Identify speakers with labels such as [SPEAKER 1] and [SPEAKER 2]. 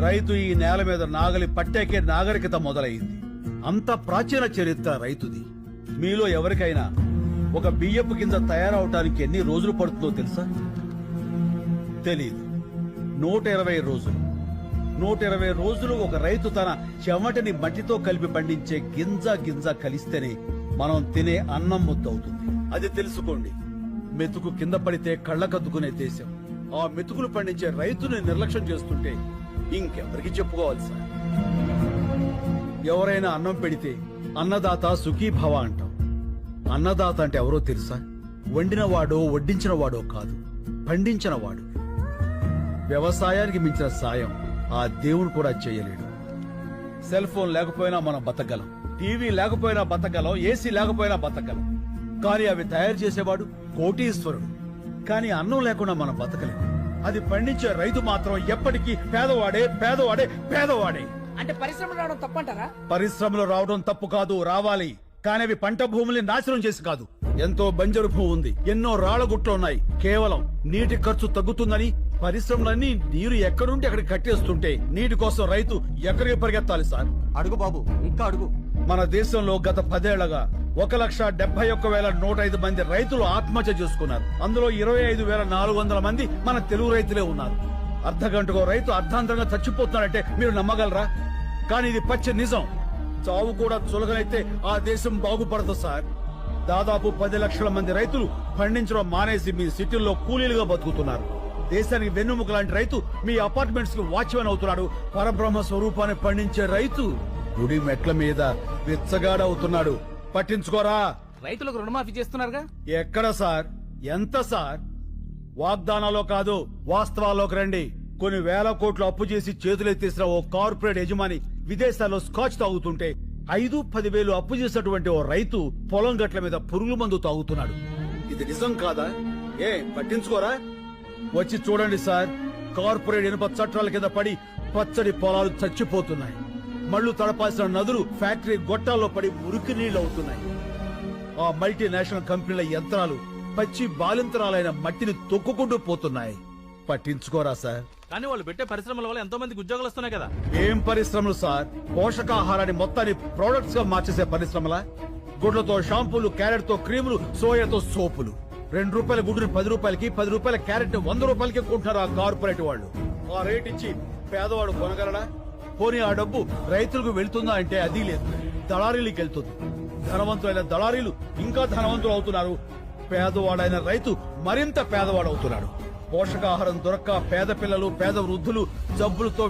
[SPEAKER 1] రైతు ఈ నేల మీద నాగలి పట్టేకే నాగరికత మొదలైంది. అంత ప్రాచీన చరిత్ర రైతుది. మీలో ఎవరికైనా ఒక బియ్యపు కింద తయారవటానికి ఎన్ని రోజులు పడుతుందో తెలుసా? తెలీదు. 120 రోజులు. 120 రోజులు ఒక రైతు తన చెమటని మట్టితో కలిపి పండించే గింజ గింజ కలిస్తేనే మనం తినే అన్నం ముద్దవుతుంది. అది తెలుసుకోండి. మెతుకు కింద పడితే కళ్ళకద్దుకునే దేశం. ఆ మెతుకులు పండించే రైతుని నిర్లక్ష్యం చేస్తుంటే ఇంకెవరికి చెప్పుకోవాలి సార్? ఎవరైనా అన్నం పెడితే అన్నదాత సుఖీభవ అంటాం. అన్నదాత అంటే ఎవరో తెలుసా? వండినవాడో వడ్డించిన వాడో కాదు, పండించిన వాడు. వ్యవసాయానికి మించిన సాయం ఆ దేవుడు కూడా చేయలేడు. సెల్ ఫోన్ లేకపోయినా మనం బతకగలం, టీవీ లేకపోయినా బతకగలం, ఏసీ లేకపోయినా బతకగలం. కానీ అవి తయారు చేసేవాడు కోటీశ్వరుడు. కానీ అన్నం లేకుండా మనం బతకలేం. అది పండించే రైతు మాత్రం ఎప్పటికీ పేదవాడే పేదవాడే పేదవాడే.
[SPEAKER 2] అంటే పరిశ్రమలు రావడం తప్పంటారా?
[SPEAKER 1] పరిశ్రమలు రావడం తప్పు కాదు, రావాలి. కానీ అవి పంట భూముల్ని నాశనం చేసి కాదు. ఎంతో బంజరు భూమి ఉంది, ఎన్నో రాళ్లగుట్లున్నాయి. కేవలం నీటి ఖర్చు తగ్గుతుందని పరిశ్రమలన్నీ నీరు ఎక్కడుంటే అక్కడికి కట్టేస్తుంటే నీటి కోసం రైతు ఎక్కడికి పరిగెత్తాలి సార్?
[SPEAKER 3] అడుగు బాబు, ఇంకా అడుగు.
[SPEAKER 1] మన దేశంలో గత 10 ఏళ్లగా 1,71,105 మంది రైతులు ఆత్మహత్య చేసుకున్నారు. అందులో 25,400 మంది మన తెలుగు రైతులే ఉన్నారు. అర్ధగంటకో రైతు అర్ధాంతరంగా చచ్చిపోతున్నాడంటే మీరు నమ్మగలరా? కానీ ఇది పచ్చి నిజం. చావు కూడా చులకనైతే ఆ దేశం బాగుపడదు సార్. దాదాపు 10 లక్షల మంది రైతులు పండించడం మానేసి మీ సిటీల్లో కూలీలుగా బతుకుతున్నారు. దేశానికి వెన్నుముక లాంటి రైతు మీ అపార్ట్మెంట్స్ కి వాచ్మెన్ అవుతున్నాడు. పరబ్రహ్మ స్వరూపాన్ని పండించే రైతు గుడి మెట్ల మీద విచ్చగాడవుతున్నాడు. పట్టించుకోరా?
[SPEAKER 2] రైతులకు రుణమాఫీ చేస్తున్నారుగా.
[SPEAKER 1] ఎక్కడ సార్? ఎంత సార్? వాగ్దానాలో కాదు, వాస్తవాల్లోకి రండి. కొన్ని వేల కోట్లు అప్పు చేసి చేతులెత్తేసిన ఓ కార్పొరేట్ యజమాని విదేశాల్లో స్కాచ్ తాగుతుంటే 5-10 వేలు అప్పు చేసినటువంటి ఓ రైతు పొలం గట్ల మీద పురుగుల మందు తాగుతున్నాడు. ఇది నిజం కాదా? పట్టించుకోరా? వచ్చి చూడండి సార్. కార్పొరేట్ ఇనుప చట్టాల కింద పడి పచ్చడి పొలాలు చచ్చిపోతున్నాయి. మళ్లు తడపాల్సిన నదులు ఫ్యాక్టరీ గొట్టాల్లో పడి మురికి నీళ్లు అవుతున్నాయి. ఆ మల్టీనేషనల్ కంపెనీల యంత్రాలు పచ్చి బాలింతరాలైన మట్టిని తొక్కుకుంటూ పోతున్నాయి. పట్టించుకోరా సార్?
[SPEAKER 4] కానీ వాళ్ళు పెట్టే పరిశ్రమల వల్ల ఎంతో మందికి ఉద్యోగాలు వస్తున్నాయి కదా.
[SPEAKER 1] ఏం పరిశ్రమలు సార్? పోషకాహారాన్ని మొత్తాన్ని ప్రొడక్ట్స్ గా మార్చేసే పరిశ్రమలా? గుడ్లతో షాంపూలు, క్యారెట్ తో క్రీములు, సోయాతో సోపులు. 2 రూపాయల గుడ్డుని 10 రూపాయలకి, 10 రూపాయల క్యారెట్ 100 రూపాయలకి కొంటున్నారు ఆ కార్పొరేట్ వాళ్ళు. ఆ రేట్ ఇచ్చి పేదవాడు కొనగలడా? పోనీ ఆ డబ్బు రైతులకు వెళ్తుందా అంటే అది లేదు, దళారీలకు వెళ్తుంది. ధనవంతులైన దళారీలు ఇంకా ధనవంతులు అవుతున్నారు. పేదవాడైన రైతు మరింత పేదవాడవుతున్నాడు. పోషకాహారం దొరక్క పేద పిల్లలు, పేద వృద్ధులు జబ్బులతో